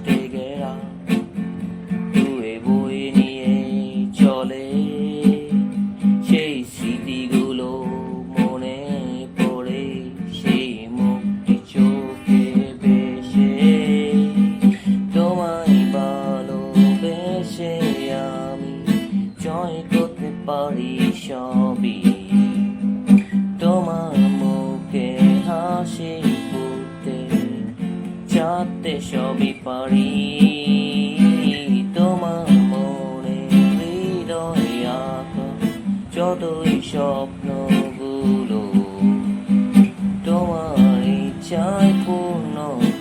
কষ্টে ঘেরা দুয়ে বয়ে নিয়ে চলে সেই স্মৃতিগুলো মনে পড়ে সেই মুক্তি চোখে ভেসে তোমায় ভালোবেসে আমি জয় করতে পারি সবই তোমার মুখে হাসি ফুটতে চাঁদতে সবই পারি তোমার মনে হৃদয়ে আঁকা যতই স্বপ্নগুলো তোমার ইচ্ছায় পূর্ণ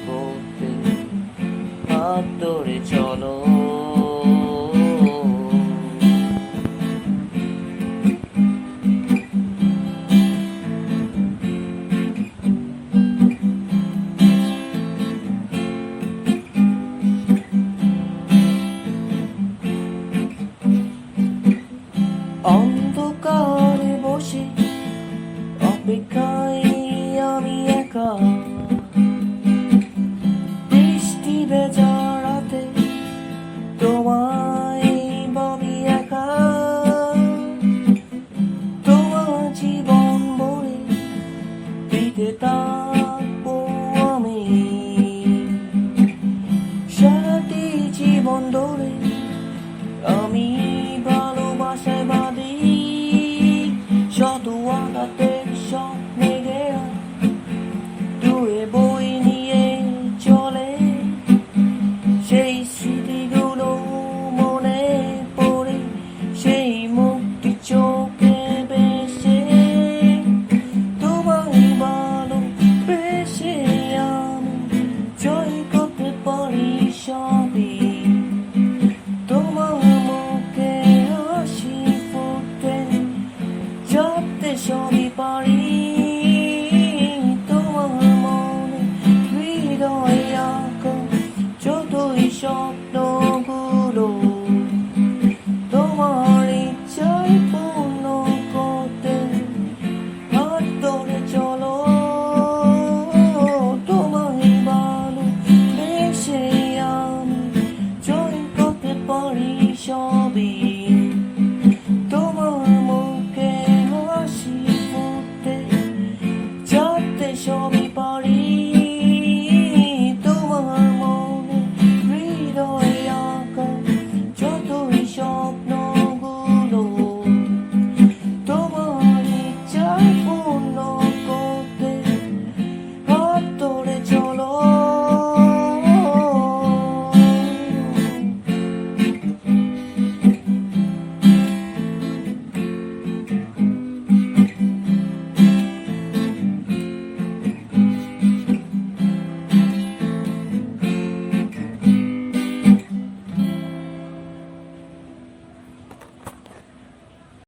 করতে হাত ধরে চলো অন্ধকারে বসে অপেক্ষায় আমি একা বৃষ্টি ভেজা রাতে তোমায় ভাবি একা তোমার জীবন ভরে দিতে থাকবো আমি সারাটি জীবন ধরে আমি ভালোবাসায় বাঁধি শত আঘাতের স্বপ্নে ঘেরা দুয়ে বই নিয়ে চলে সেই স্মৃতিগুলো মনে পড়ে সেই মুক্তি চোখে ভেসে তোমায় ভালোবেসে আমি জয় করতে পারি সবই তোমার মুখে হাসি ফুটতে চাঁদতে সবই পারি তোমার মনে হৃদয়ে আঁকা যতই স্বপ্ন